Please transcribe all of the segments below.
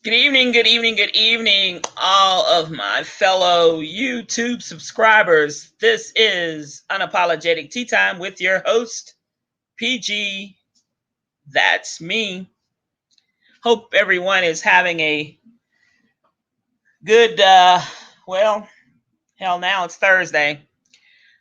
Good evening, all of my fellow YouTube subscribers. This is Unapologetic Tea Time with your host, PG. That's me. Hope everyone is having a good, well, hell, now it's Thursday.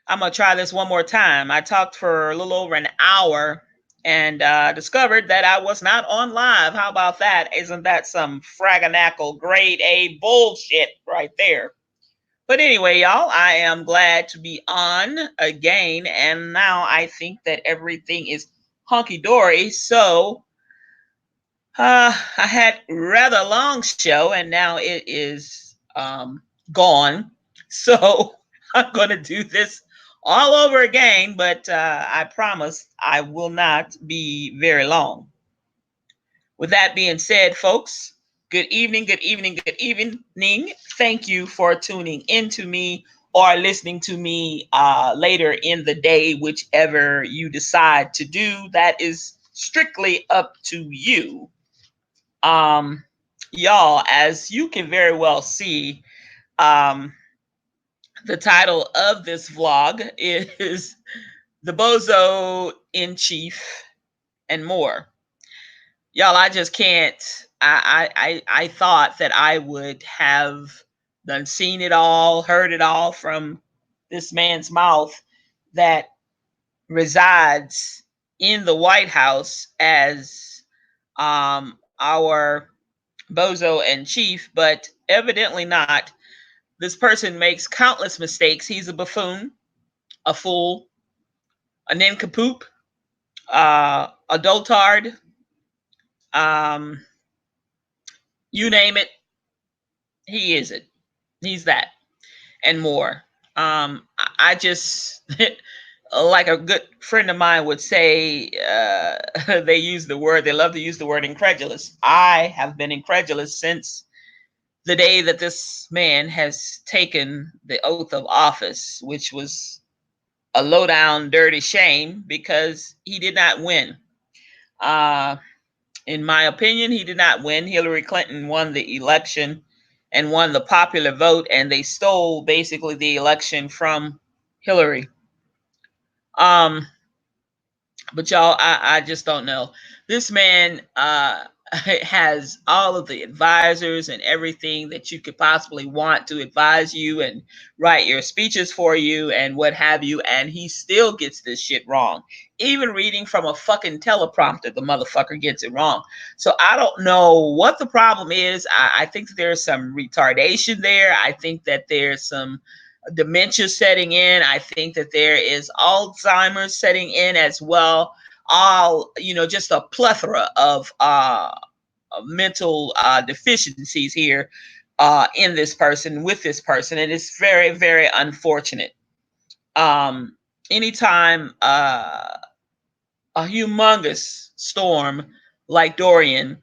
I'm going to try this one more time. I talked for a little over an hour and discovered that I was not on live. How about that? Isn't that some fraganacle grade A bullshit right there? But anyway, y'all, I am glad to be on again. And now I think that everything is hunky dory. So I had rather long show and now it is gone. So I'm going to do this all over again, but I promise I will not be very long. With that being said, folks, good evening, good evening, good evening. Thank you for tuning into me or listening to me later in the day, whichever you decide to do. That is strictly up to you. Um, y'all, as you can very well see, um, the title of this vlog is The Bozo in Chief and More. Y'all, I just can't. I thought that I would have done seen it all, heard it all from this man's mouth that resides in the White House as our bozo and chief, but evidently not. This person makes countless mistakes. He's a buffoon, a fool, a nincompoop, a dotard, um, you name it, he is it. He's that and more. I just, like a good friend of mine would say, they love to use the word incredulous. I have been incredulous since the day that this man has taken the oath of office, which was a low down, dirty shame because he did not win. Uh, in my opinion, he did not win. Hillary Clinton won the election and won the popular vote, and they stole basically the election from Hillary. Um, but y'all, I just don't know. This man has all of the advisors and everything that you could possibly want to advise you and write your speeches for you and what have you, and he still gets this shit wrong. Even reading from a fucking teleprompter, the motherfucker gets it wrong. So I don't know what the problem is. I think that there's some retardation there. I think that there's some dementia setting in. I think that there is Alzheimer's setting in as well. All, just a plethora of mental deficiencies here in this person, with this person. And it's very, very unfortunate. Um, Anytime a humongous storm like Dorian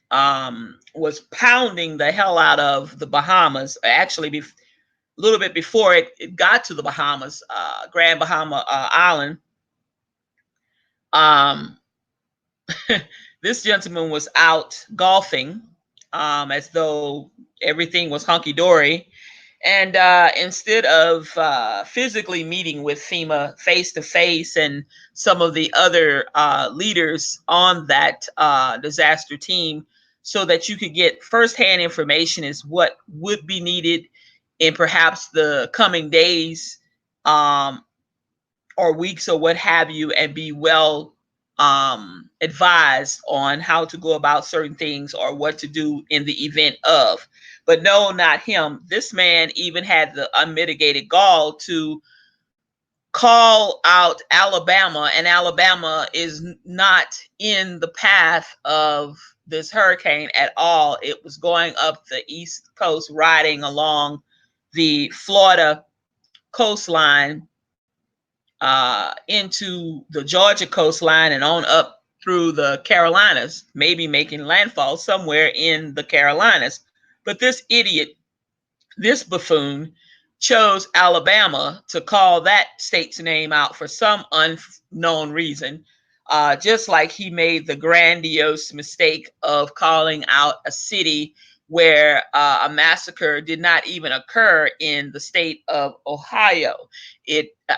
was pounding the hell out of the Bahamas, actually, a little bit before it got to the Bahamas, Grand Bahama Island. Um, this gentleman was out golfing as though everything was hunky dory. And instead of physically meeting with FEMA face to face and some of the other leaders on that disaster team, so that you could get firsthand information as what would be needed in perhaps the coming days um, or weeks or what have you, and be well advised on how to go about certain things or what to do in the event of. But no, not him. This man even had the unmitigated gall to call out Alabama, and Alabama is not in the path of this hurricane at all. It was going up the East Coast, riding along the Florida coastline into the Georgia coastline and on up through the Carolinas, maybe making landfall somewhere in the Carolinas. But this idiot, this buffoon, chose Alabama to call that state's name out for some unknown reason. just like he made the grandiose mistake of calling out a city where a massacre did not even occur in the state of Ohio.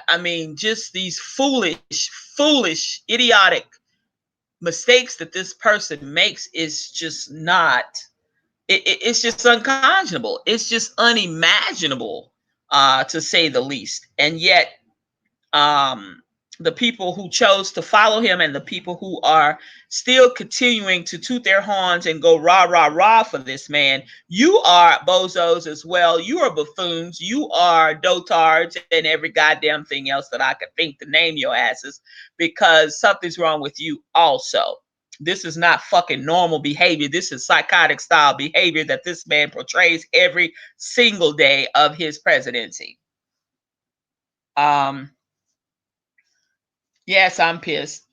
I mean, just these foolish, idiotic mistakes that this person makes is just not, it's just unconscionable. It's just unimaginable, to say the least. And yet, um, the people who chose to follow him and the people who are still continuing to toot their horns and go rah, rah, rah for this man, you are bozos as well. You are buffoons. You are dotards and every goddamn thing else that I could think to name your asses, because something's wrong with you also. This is not fucking normal behavior. This is psychotic style behavior that this man portrays every single day of his presidency. Um, yes, I'm pissed.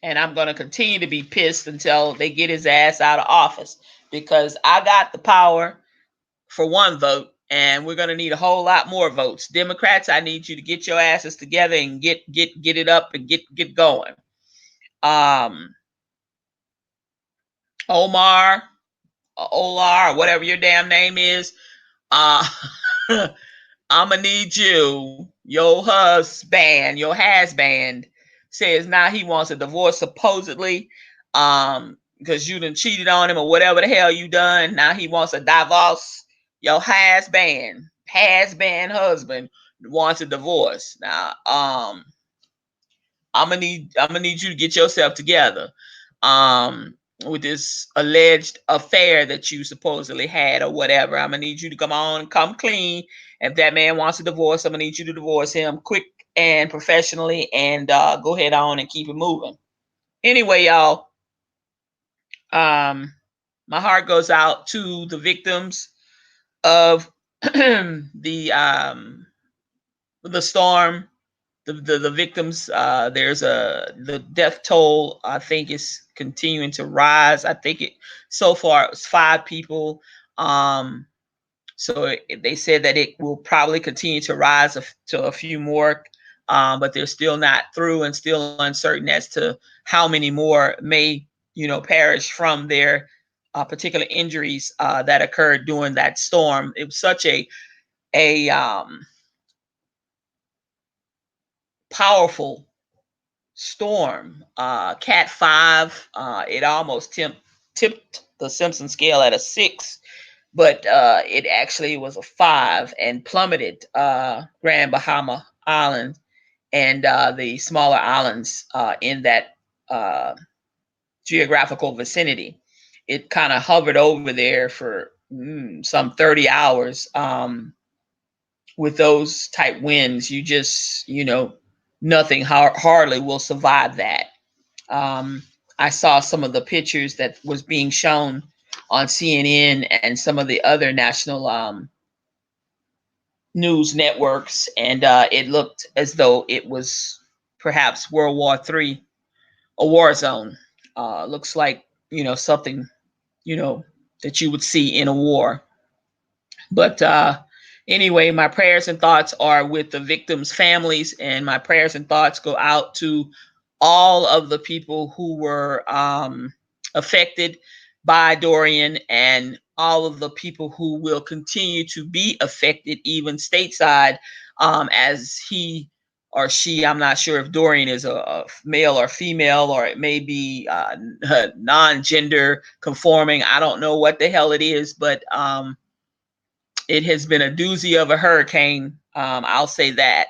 And I'm going to continue to be pissed until they get his ass out of office, because I got the power for one vote, and we're going to need a whole lot more votes. Democrats, I need you to get your asses together and get it up and get going. Um, Omar, Olar, whatever your damn name is, uh, I'm gonna need you. Your husband, your husband, says now he wants a divorce supposedly, because you done cheated on him or whatever the hell you done. Now he wants a divorce. Your husband husband wants a divorce. Now, I'm gonna need you to get yourself together. With this alleged affair that you supposedly had or whatever. I'm gonna need you to come clean. If that man wants a divorce, I'm gonna need you to divorce him quick and professionally, and go ahead on and keep it moving. Anyway, y'all, um, my heart goes out to the victims of the storm, the victims. There's the death toll, I think, is continuing to rise. I think it so far it was 5 people. So they said that it will probably continue to rise to a few more, but they're still not through and still uncertain as to how many more may, perish from their particular injuries that occurred during that storm. It was such a powerful storm, Cat 5. It almost tipped the Simpson scale at a 6, but it actually was a 5 and plummeted Grand Bahama Island and the smaller islands in that geographical vicinity. It kind of hovered over there for some 30 hours. With those type winds, nothing hardly will survive that. Um, I saw some of the pictures that was being shown on CNN and some of the other national news networks, and it looked as though it was perhaps World War III, a war zone. Looks like something you know that you would see in a war. But anyway, my prayers and thoughts are with the victims' families, and my prayers and thoughts go out to all of the people who were affected by Dorian, and all of the people who will continue to be affected, even stateside, as he or she, I'm not sure if Dorian is a male or female, or it may be non-gender conforming. I don't know what the hell it is, but it has been a doozy of a hurricane. I'll say that.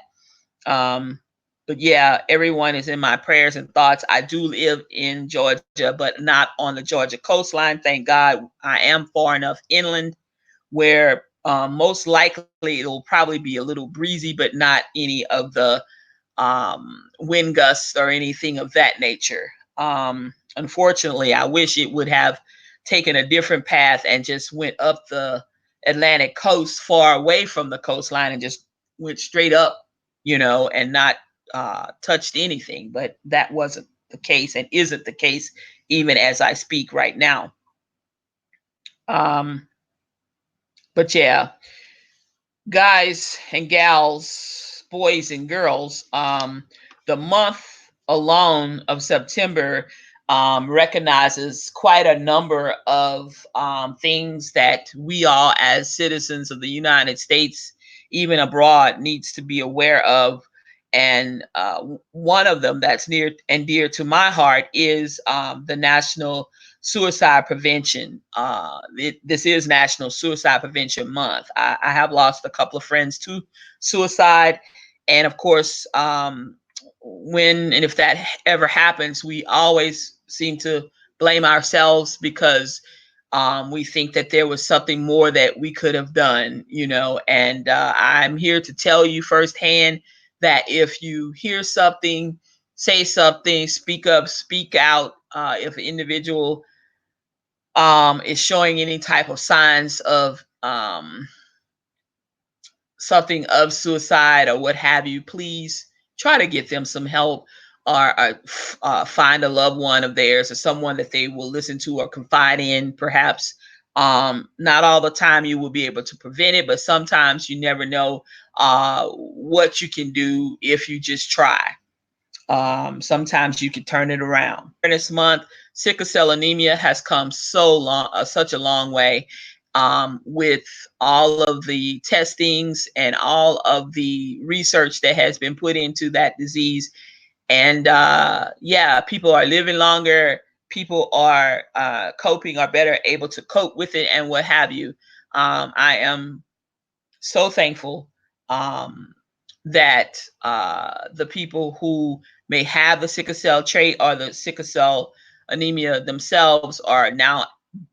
Um, but yeah, everyone is in my prayers and thoughts. I do live in Georgia, but not on the Georgia coastline. Thank God I am far enough inland where most likely it'll probably be a little breezy, but not any of the wind gusts or anything of that nature. Unfortunately, I wish it would have taken a different path and just went up the Atlantic coast far away from the coastline and just went straight up, and not touched anything. But that wasn't the case and isn't the case even as I speak right now. But yeah, guys and gals, boys and girls, the month alone of September recognizes quite a number of things that we all, as citizens of the United States, even abroad, needs to be aware of. And one of them that's near and dear to my heart is the National Suicide Prevention. This is National Suicide Prevention Month. I have lost a couple of friends to suicide, and of course, when and if that ever happens, we always seem to blame ourselves because we think that there was something more that we could have done, you know. And I'm here to tell you firsthand that if you hear something, say something, speak up, speak out. If an individual is showing any type of signs of something of suicide or what have you, please try to get them some help, or find a loved one of theirs or someone that they will listen to or confide in, perhaps. Not all the time you will be able to prevent it, but sometimes you never know what you can do if you just try. Sometimes you can turn it around. This month, sickle cell anemia has come such a long way, with all of the testings and all of the research that has been put into that disease. And yeah, people are living longer. People are coping, are better able to cope with it, and what have you. I am so thankful um, that the people who may have the sickle cell trait or the sickle cell anemia themselves are now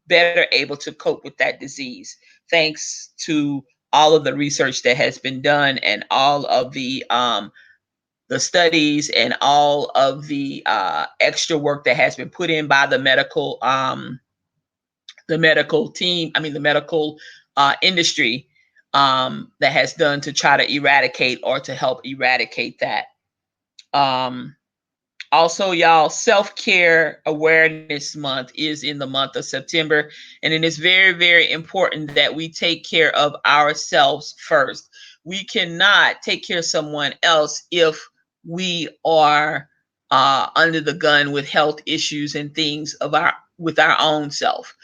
better able to cope with that disease, thanks to all of the research that has been done and all of the studies and all of the extra work that has been put in by the medical team, I mean, the medical industry, that has done to try to eradicate or to help eradicate that. Um, Also, y'all, Self Care Awareness Month is in the month of September, and it is very, very important that we take care of ourselves first. We cannot take care of someone else if we are under the gun with health issues and things of our with our own self.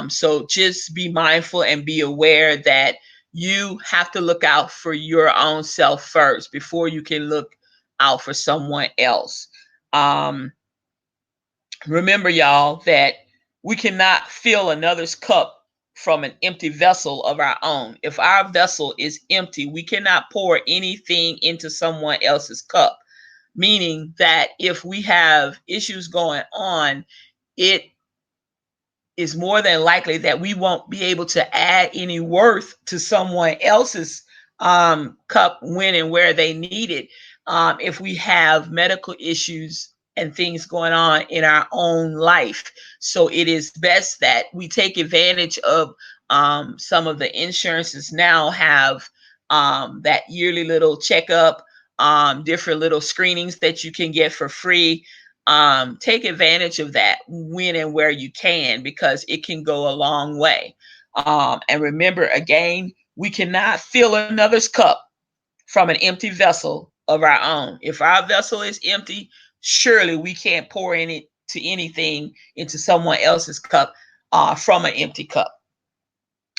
So just be mindful and be aware that you have to look out for your own self first before you can look out for someone else. um, Remember, y'all, that we cannot fill another's cup from an empty vessel of our own. If our vessel is empty, we cannot pour anything into someone else's cup. Meaning that if we have issues going on, it is more than likely that we won't be able to add any worth to someone else's cup when and where they need it, if we have medical issues and things going on in our own life. So it is best that we take advantage of some of the insurances now have that yearly little checkup, different little screenings that you can get for free. Take advantage of that when and where you can, because it can go a long way. And remember, again, we cannot fill another's cup from an empty vessel of our own. If our vessel is empty, surely we can't pour in it to anything into someone else's cup from an empty cup.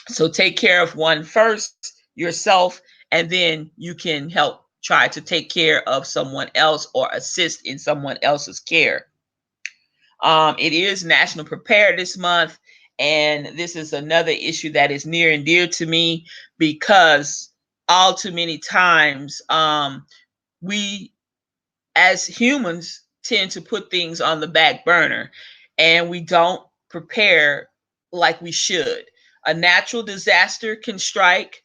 So take care of one first, yourself, and then you can help try to take care of someone else or assist in someone else's care. It is National Preparedness Month, and this is another issue that is near and dear to me because all too many times we as humans tend to put things on the back burner and we don't prepare like we should. A natural disaster can strike,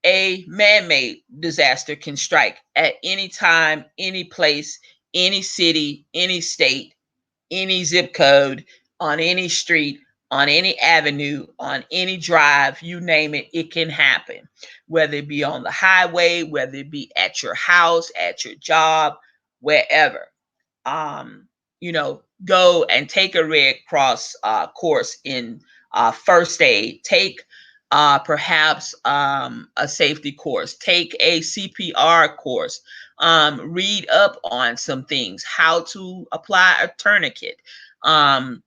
a man made disaster can strike at any time, any place, any city, any state, any zip code, on any street, on any avenue, on any drive, you name it, it can happen. Whether it be on the highway, whether it be at your house, at your job, wherever. Go and take a Red Cross course in first aid. Take perhaps a safety course, take a CPR course, read up on some things, how to apply a tourniquet, um,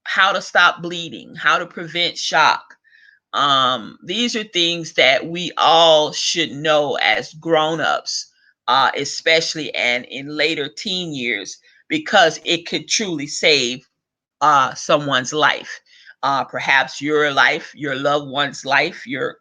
how to stop bleeding, how to prevent shock. These are things that we all should know as grown-ups, especially and in later teen years, because it could truly save someone's life. Perhaps your life, your loved one's life, your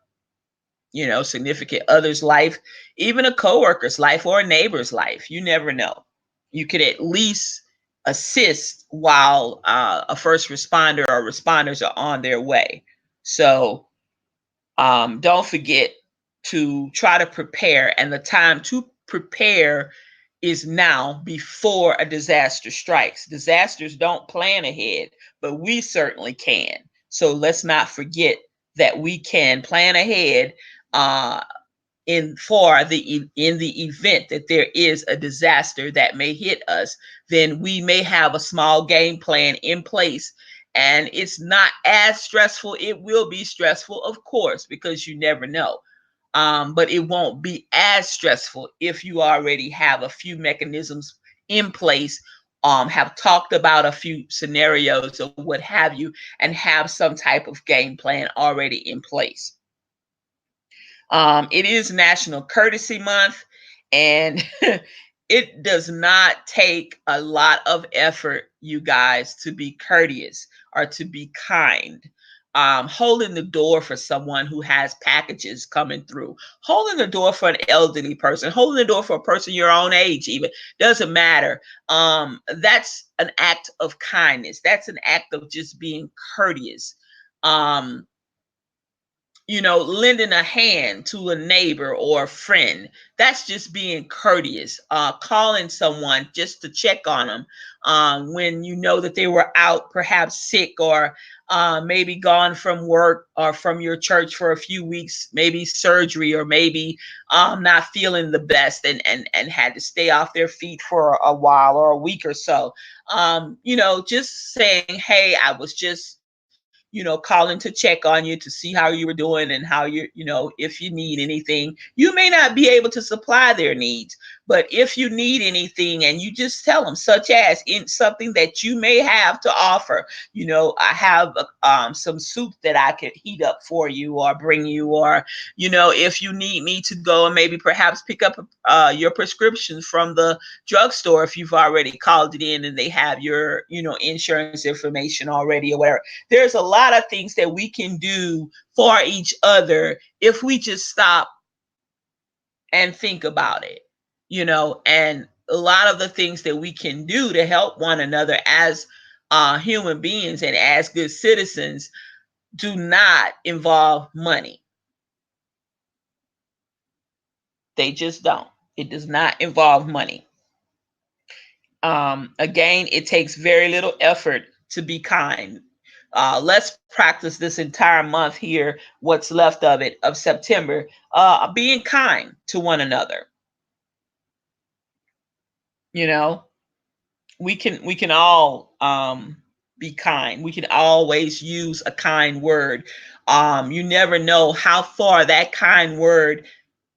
significant other's life, even a coworker's life or a neighbor's life. You never know. You could at least assist while a first responder or responders are on their way. So don't forget to try to prepare, and the time to prepare is now before a disaster strikes. Disasters don't plan ahead, but we certainly can. So let's not forget that we can plan ahead, uh, in the event that there is a disaster that may hit us. Then we may have a small game plan in place, and it's not as stressful. It will be stressful, of course, because you never know, but it won't be as stressful if you already have a few mechanisms in place, have talked about a few scenarios or what have you, and have some type of game plan already in place. It is National Courtesy Month, and it does not take a lot of effort, you guys, to be courteous or to be kind. Holding the door for someone who has packages coming through, holding the door for an elderly person, holding the door for a person your own age, even doesn't matter. That's an act of kindness. That's an act of just being courteous. Um, lending a hand to a neighbor or a friend. That's just being courteous. Calling someone just to check on them when you know that they were out, perhaps sick, or maybe gone from work or from your church for a few weeks, maybe surgery, or maybe not feeling the best, and had to stay off their feet for a while or a week or so. Just saying, hey, I was just calling to check on you to see how you were doing, and how if you need anything. You may not be able to supply their needs, but if you need anything, and you just tell them, such as in something that you may have to offer, I have some soup that I could heat up for you or bring you, or if you need me to go and maybe perhaps pick up your prescription from the drugstore, if you've already called it in and they have your insurance information already, or whatever. There's a lot of things that we can do for each other if we just stop and think about it, and a lot of the things that we can do to help one another as human beings and as good citizens do not involve money. They just don't. It does not involve money. Again, it takes very little effort to be kind. Let's practice this entire month here, what's left of it, of September, being kind to one another. You know, we can all be kind. We can always use a kind word. You never know how far that kind word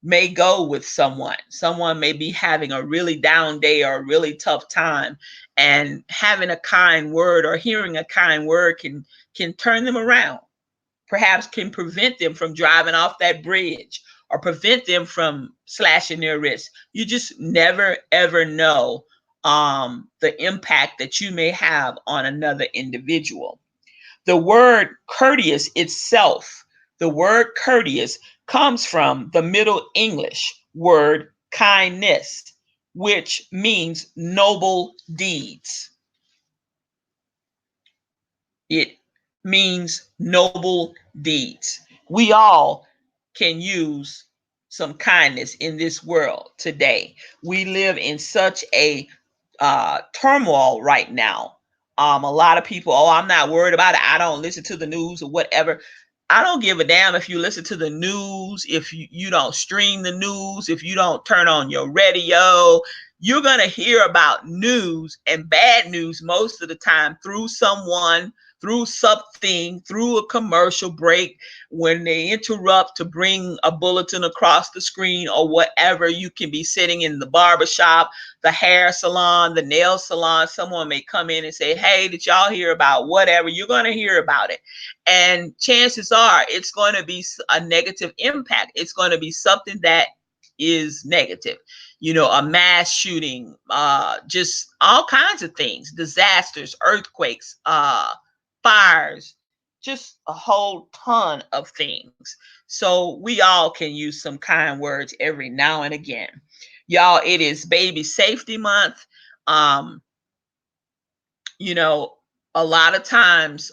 may go with someone. Someone may be having a really down day or a really tough time, and having a kind word or hearing a kind word can turn them around. Perhaps can prevent them from driving off that bridge, or prevent them from slashing their wrist. You just never ever know the impact that you may have on another individual. The word courteous itself, the word courteous comes from the Middle English word kindness, which means noble deeds. It means noble deeds. We all can use some kindness in this world today. We live in such a turmoil right now. A lot of people, oh, I'm not worried about it. I don't listen to the news or whatever. I don't give a damn if you listen to the news, if you don't stream the news, if you don't turn on your radio. You're going to hear about news and bad news most of the time through someone through something, through a commercial break, when they interrupt to bring a bulletin across the screen or whatever. You can be sitting in the barber shop, the hair salon, the nail salon. Someone may come in and say, hey, did y'all hear about whatever? You're going to hear about it. And chances are it's going to be a negative impact. It's going to be something that is negative. A mass shooting, just all kinds of things, disasters, earthquakes, fires, just a whole ton of things. So we all can use some kind words every now and again. Y'all, it is Baby Safety Month. Um, you know, a lot of times,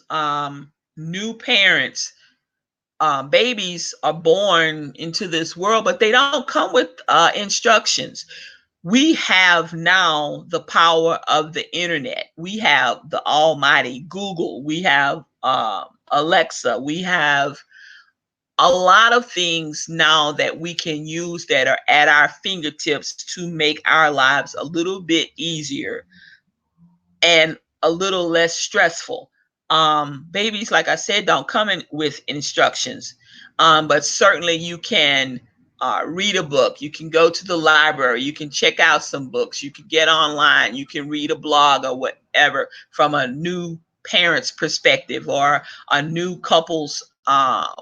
new parents, babies are born into this world, but they don't come with instructions. We have now the power of the internet. We have the almighty Google. We have Alexa. We have a lot of things now that we can use that are at our fingertips to make our lives a little bit easier and a little less stressful. Babies, like I said, don't come in with instructions, but certainly you can read a book. You can go to the library. You can check out some books. You can get online. You can read a blog or whatever from a new parent's perspective or a new couple's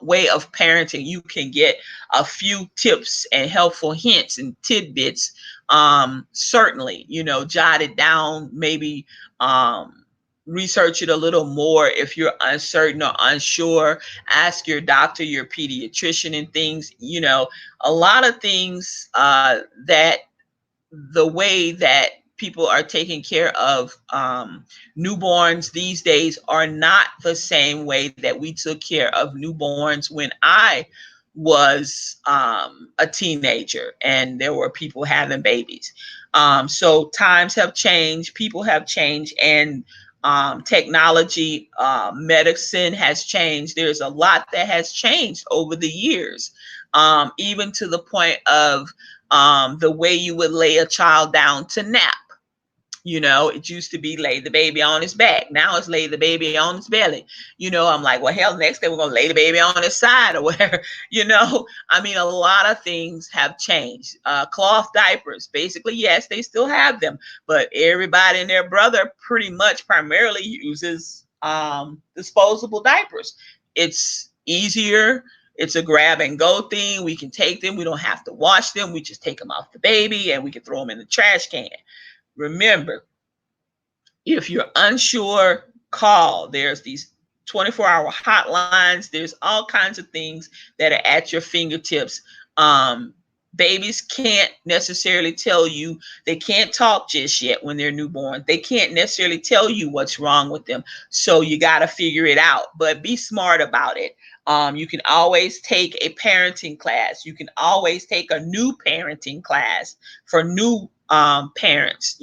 way of parenting. You can get a few tips and helpful hints and tidbits. Certainly, jot it down, maybe research it a little more. If you're uncertain or unsure, ask your doctor, your pediatrician, and things. A lot of things that the way that people are taking care of newborns these days are not the same way that we took care of newborns when I was a teenager and there were people having babies. So times have changed, people have changed, and technology, medicine has changed. There's a lot that has changed over the years, even to the point of the way you would lay a child down to nap. It used to be lay the baby on his back. Now it's lay the baby on his belly. I'm like, well, hell, next day we're going to lay the baby on his side or whatever. I mean, a lot of things have changed. Cloth diapers, basically, yes, they still have them, but everybody and their brother pretty much primarily uses disposable diapers. It's easier. It's a grab and go thing. We can take them. We don't have to wash them. We just take them off the baby and we can throw them in the trash can. Remember, if you're unsure, call. There's these 24-hour hotlines. There's all kinds of things that are at your fingertips. Babies can't necessarily tell you, they can't talk just yet when they're newborn. They can't necessarily tell you what's wrong with them. So you got to figure it out, but be smart about it. You can always take a parenting class. You can always take a new parenting class for new parents,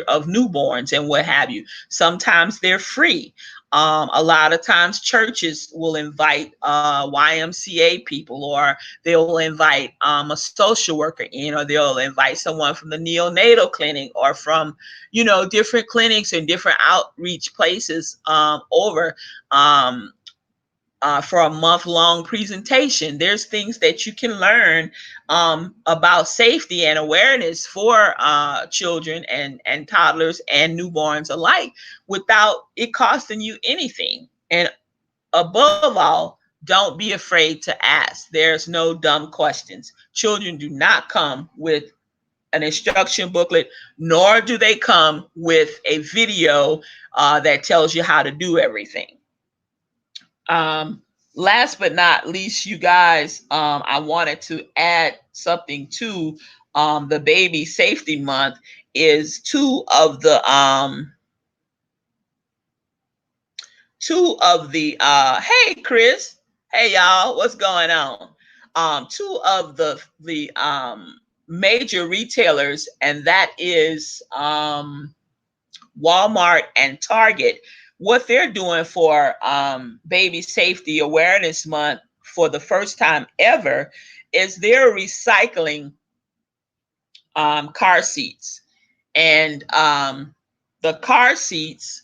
of newborns and what have you. Sometimes they're free. A lot of times churches will invite YMCA people, or they'll invite a social worker in, or they'll invite someone from the neonatal clinic or from, different clinics and different outreach places over. For a month-long presentation. There's things that you can learn about safety and awareness for children and toddlers and newborns alike without it costing you anything. And above all, don't be afraid to ask. There's no dumb questions. Children do not come with an instruction booklet, nor do they come with a video that tells you how to do everything. Last but not least, you guys, I wanted to add something to the Baby Safety Month. Is hey Chris, hey y'all, what's going on? Two of the major retailers, and that is Walmart and Target. What they're doing for Baby Safety Awareness Month for the first time ever is they're recycling car seats. And the car seats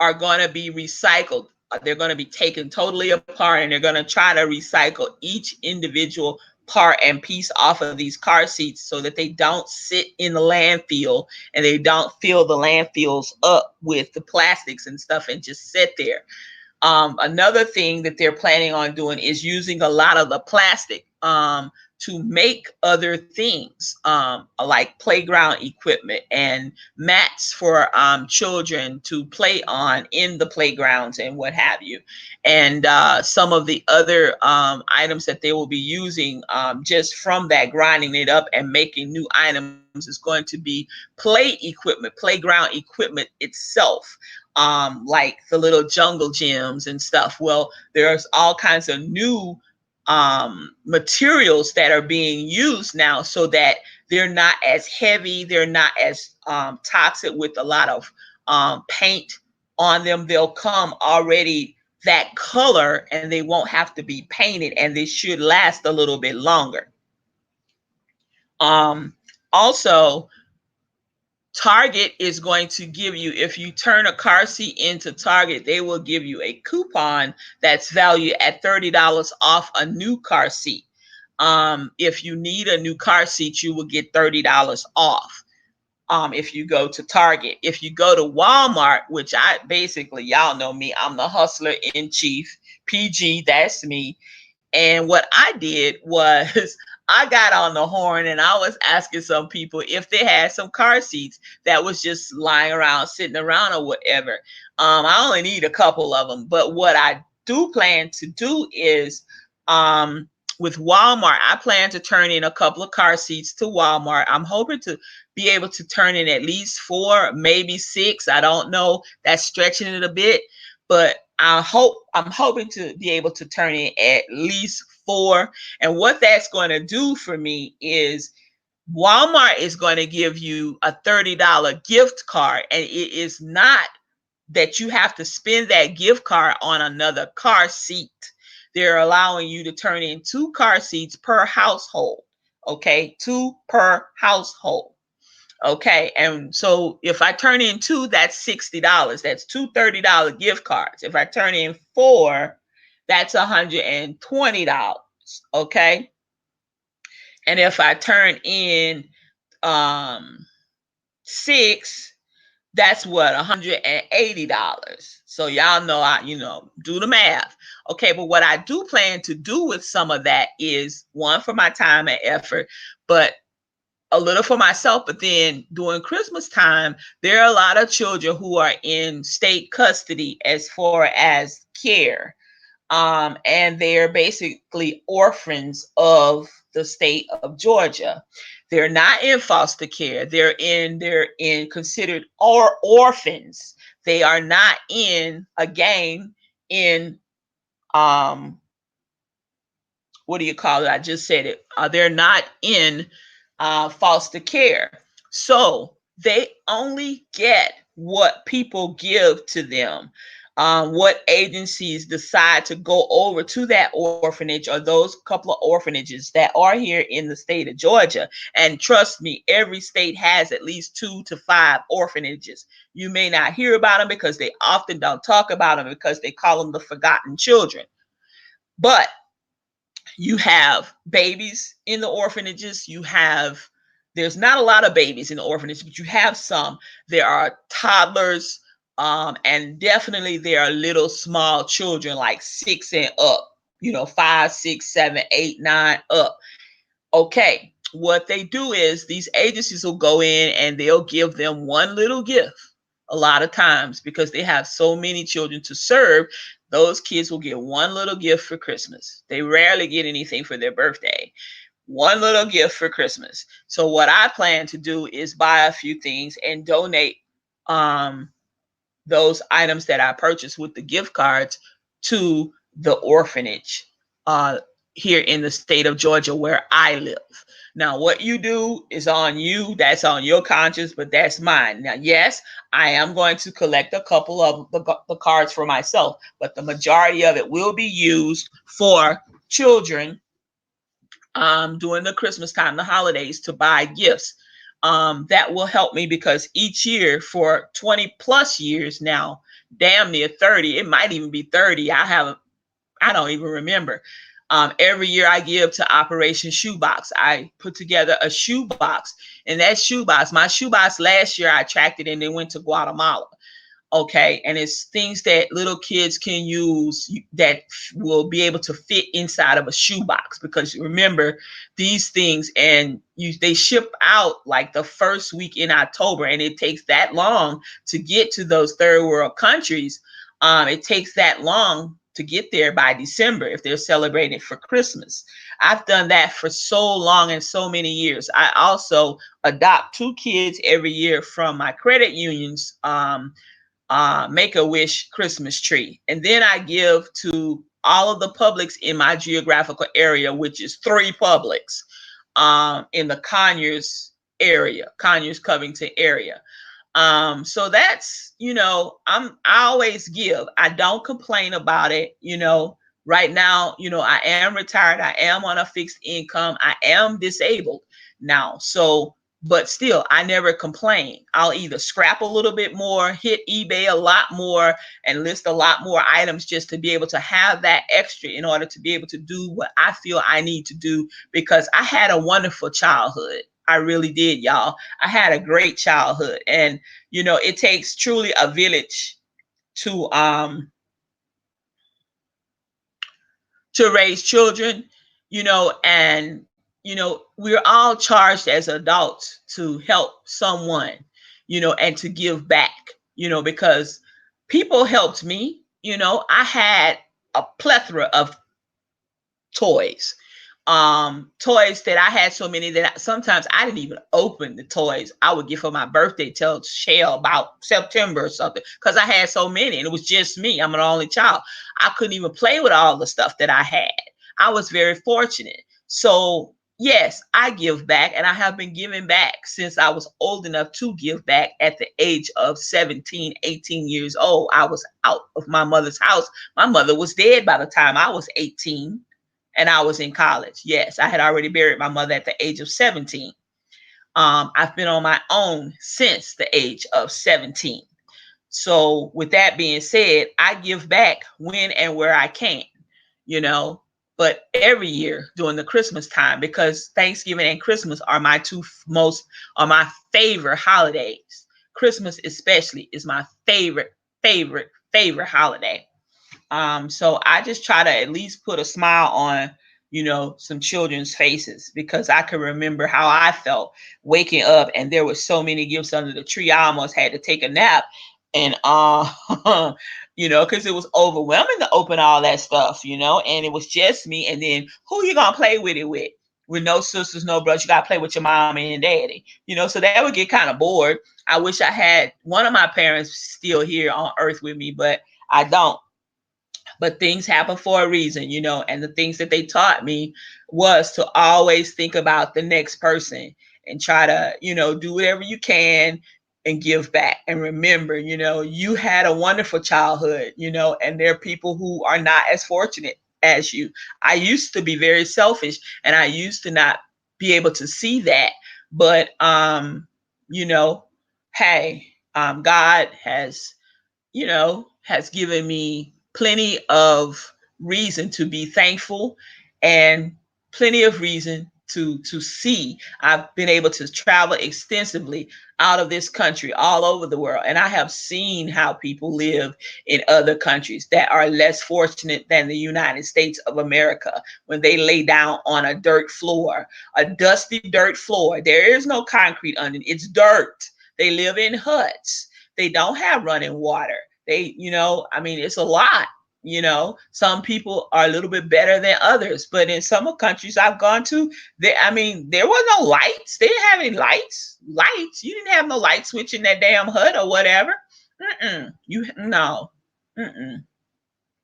are going to be recycled. they're going to be taken totally apart, and they're going to try to recycle each individual part and piece off of these car seats so that they don't sit in the landfill and they don't fill the landfills up with the plastics and stuff and just sit there. Another thing that they're planning on doing is using a lot of the plastic to make other things, like playground equipment and mats for children to play on in the playgrounds and what have you. And some of the other items that they will be using, just from that, grinding it up and making new items, is going to be play equipment, playground equipment itself, like the little jungle gyms and stuff. Well, there's all kinds of new materials that are being used now so that they're not as heavy, they're not as toxic with a lot of paint on them. They'll come already that color and they won't have to be painted, and they should last a little bit longer. Also, Target is going to give you, if you turn a car seat into Target, they will give you a coupon that's valued at $30 off a new car seat. If you need a new car seat, you will get $30 off. If you go to Target. If you go to Walmart, which I basically, y'all know me, I'm the hustler in chief, PG, that's me. And what I did was I got on the horn and I was asking some people if they had some car seats that was just lying around, sitting around or whatever. I only need a couple of them. But what I do plan to do is, with Walmart, I plan to turn in a couple of car seats to Walmart. I'm hoping to be able to turn in at least 4, maybe 6. I don't know. That's stretching it a bit. But I'm hoping to be able to turn in at least 4. And what that's going to do for me is Walmart is going to give you a $30 gift card, and it is not that you have to spend that gift card on another car seat. They're allowing you to turn in 2 car seats per household. Okay, 2 per household. Okay, and so if I turn in 2, that's $60. That's 2 $30 gift cards. If I turn in 4, that's $120. Okay, and if I turn in 6, that's what, $180. So y'all know, do the math. Okay, but what I do plan to do with some of that is, one, for my time and effort, but a little for myself. But then during Christmas time, there are a lot of children who are in state custody as far as care. And they're basically orphans of the state of Georgia. They're not in foster care. They're in considered orphans. They are not in, again, in what do you call it? I just said it. They're not in foster care. So they only get what people give to them. What agencies decide to go over to that orphanage, or those couple of orphanages that are here in the state of Georgia. And trust me, every state has at least 2 to 5 orphanages. You may not hear about them because they often don't talk about them because they call them the forgotten children. But you have babies in the orphanages. There's not a lot of babies in the orphanage, but you have some. There are toddlers, and definitely there are little small children like 6 and up, 5, 6, 7, 8, 9 up. Okay, what they do is these agencies will go in and they'll give them one little gift a lot of times, because they have so many children to serve. Those kids will get one little gift for Christmas. They rarely get anything for their birthday. One little gift for Christmas. So what I plan to do is buy a few things and donate those items that I purchased with the gift cards to the orphanage here in the state of Georgia where I live. Now, what you do is on you. That's on your conscience, but that's mine. Now, yes, I am going to collect a couple of the cards for myself, but the majority of it will be used for children during the Christmas time, the holidays, to buy gifts. That will help me because each year for 20 plus years now, damn near 30. It might even be 30. I don't even remember. Every year I give to Operation Shoebox. I put together a shoebox, and that shoebox, my shoebox last year, I tracked it and then went to Guatemala. Okay, and it's things that little kids can use that will be able to fit inside of a shoebox, because remember these things, and they ship out like the first week in October, and it takes that long to get to those third world countries. It takes that long to get there by December if they're celebrating for Christmas. I've done that for so long and so many years. I also adopt two kids every year from my credit union's Make-A-Wish Christmas tree. And then I give to all of the Publix in my geographical area, which is 3 Publix in the Conyers area, Conyers Covington area. So that's, I always give. I don't complain about it. Right now, I am retired. I am on a fixed income. I am disabled now. So, but still, I never complain. I'll either scrap a little bit more, hit eBay a lot more, and list a lot more items just to be able to have that extra in order to be able to do what I feel I need to do, because I had a wonderful childhood. I really did, y'all. I had a great childhood. And, it takes truly a village to raise children, and we're all charged as adults to help someone, and to give back, because people helped me. I had a plethora of toys. Toys that I had so many that sometimes I didn't even open the toys I would get for my birthday till Shell about September or something, because I had so many and it was just me. I'm an only child. I couldn't even play with all the stuff that I had. I was very fortunate. So yes, I give back, and I have been giving back since I was old enough to give back. At the age of 17, 18 years old, I was out of my mother's house. My mother was dead by the time I was 18 and I was in college. Yes, I had already buried my mother at the age of 17. I've been on my own since the age of 17. So with that being said, I give back when and where I can, you know, but every year during the Christmas time, because Thanksgiving and Christmas are my favorite holidays. Christmas especially is my favorite holiday. So I just try to at least put a smile on, some children's faces, because I can remember how I felt waking up and there were so many gifts under the tree. I almost had to take a nap, and because it was overwhelming to open all that stuff, and it was just me. And then who you gonna play with it with? With no sisters, no brothers, you gotta play with your mom and daddy, so that would get kind of bored. I wish I had one of my parents still here on earth with me, but I don't. But things happen for a reason, and the things that they taught me was to always think about the next person and try to, do whatever you can and give back. And remember, you had a wonderful childhood, and there are people who are not as fortunate as you. I used to be very selfish, and I used to not be able to see that. But, you know, hey, God has given me plenty of reason to be thankful, and plenty of reason to see. I've been able to travel extensively out of this country, all over the world, and I have seen how people live in other countries that are less fortunate than the United States of America, when they lay down on a dirt floor, a dusty dirt floor. There is no concrete under it. It's dirt. They live in huts. They don't have running water. It's a lot. Some people are a little bit better than others, but in some countries I've gone to, there was no lights. They didn't have any lights. You didn't have no light switch in that damn hut or whatever. No.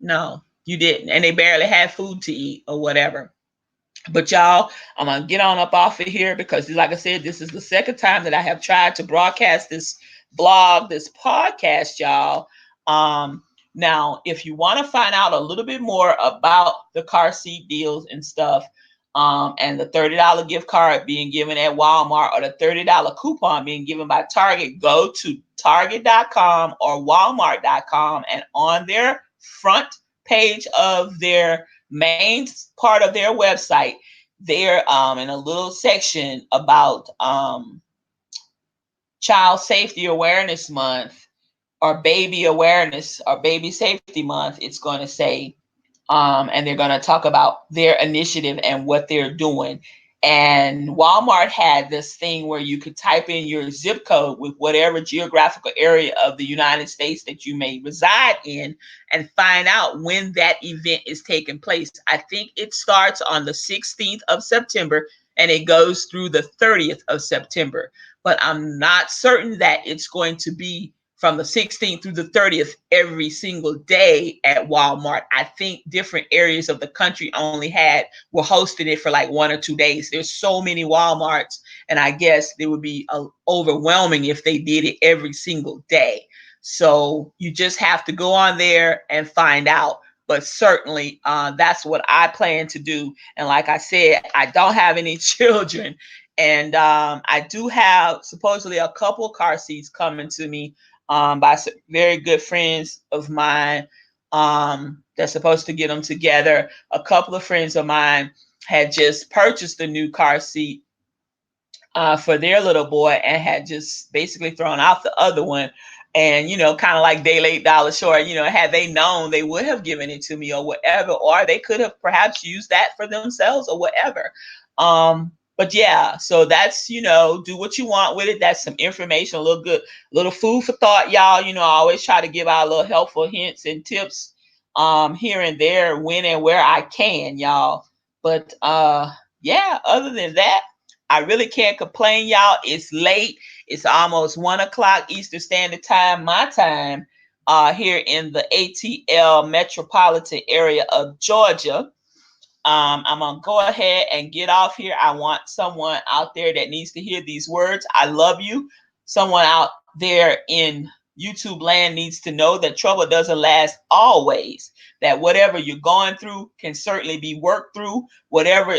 No, you didn't. And they barely had food to eat or whatever. But y'all, I'm gonna get on up off of here, because like I said, this is the second time that I have tried to broadcast this this podcast, y'all. Now, if you want to find out a little bit more about the car seat deals and stuff, And the $30 gift card being given at Walmart, or the $30 coupon being given by Target, go to Target.com or Walmart.com, and on their front page of their main part of their website, they're in a little section about Child Safety Awareness Month, or Baby Awareness or Baby Safety Month. It's going to say, and they're going to talk about their initiative and what they're doing. And Walmart had this thing where you could type in your zip code with whatever geographical area of the United States that you may reside in, and find out when that event is taking place. I think it starts on the 16th of September and it goes through the 30th of September. But I'm not certain that it's going to be from the 16th through the 30th every single day at Walmart. I think different areas of the country were hosting it for like 1 or 2 days. There's so many Walmarts, and I guess it would be overwhelming if they did it every single day. So you just have to go on there and find out. But certainly that's what I plan to do. And like I said, I don't have any children. And I do have supposedly a couple car seats coming to me by some very good friends of mine. They're supposed to get them together. A couple of friends of mine had just purchased a new car seat for their little boy and had just basically thrown out the other one. And, kind of like day late, dollar short, had they known, they would have given it to me or whatever, or they could have perhaps used that for themselves or whatever. But yeah, so that's, do what you want with it. That's some information, a little food for thought, y'all. I always try to give out a little helpful hints and tips here and there, when and where I can, y'all. But yeah, other than that, I really can't complain, y'all. It's late. It's almost 1 o'clock Eastern Standard Time, my time, here in the ATL metropolitan area of Georgia. I'm going to go ahead and get off here. I want someone out there that needs to hear these words. I love you. Someone out there in YouTube land needs to know that trouble doesn't last always, that whatever you're going through can certainly be worked through. Whatever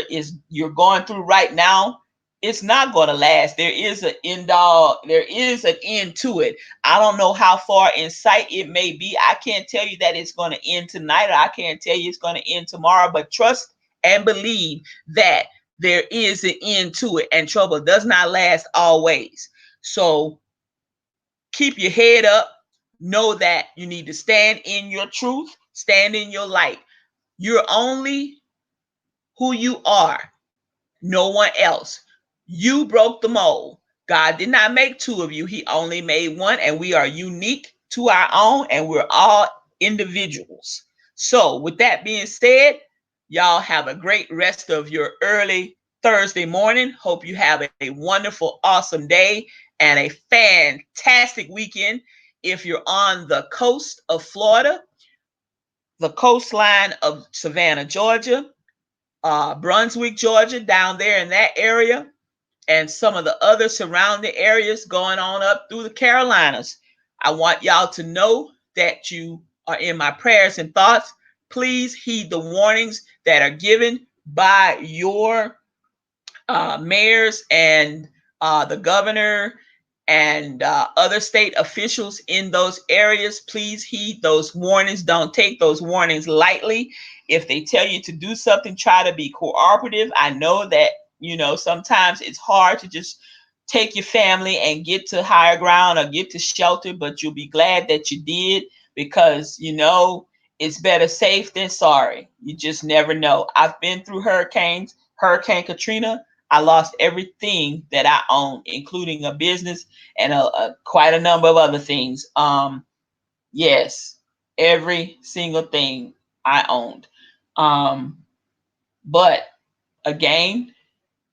you're going through right now, it's not going to last. There is an end to it. I don't know how far in sight it may be. I can't tell you that it's going to end tonight, or I can't tell you it's going to end tomorrow, but trust and believe that there is an end to it, and trouble does not last always. So keep your head up. Know that you need to stand in your truth, stand in your light. You're only who you are, no one else. You broke the mold. God did not make two of you, He only made one, and we are unique to our own, and we're all individuals. So, with that being said, y'all have a great rest of your early Thursday morning. Hope you have a wonderful, awesome day and a fantastic weekend. If you're on the coast of Florida, the coastline of Savannah, Georgia, Brunswick, Georgia, down there in that area, and some of the other surrounding areas going on up through the Carolinas. I want y'all to know that you are in my prayers and thoughts. Please heed the warnings that are given by your mayors and the governor and other state officials in those areas. Please heed those warnings. Don't take those warnings lightly. If they tell you to do something, try to be cooperative. I know that, sometimes it's hard to just take your family and get to higher ground or get to shelter, but you'll be glad that you did, because, it's better safe than sorry. You just never know. I've been through hurricanes, Hurricane Katrina. I lost everything that I owned, including a business and quite a number of other things. Yes, every single thing I owned. But again,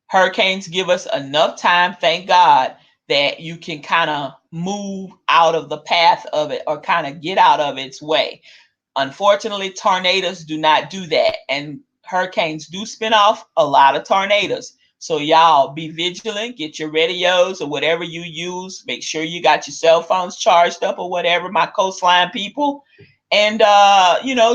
hurricanes give us enough time, thank God, that you can kind of move out of the path of it or kind of get out of its way. Unfortunately, tornadoes do not do that, and hurricanes do spin off a lot of tornadoes. So y'all be vigilant, get your radios or whatever you use. Make sure you got your cell phones charged up or whatever, my coastline people. And,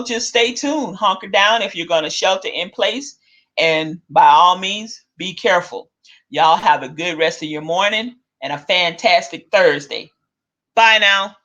just stay tuned, hunker down if you're going to shelter in place. And by all means, be careful. Y'all have a good rest of your morning and a fantastic Thursday. Bye now.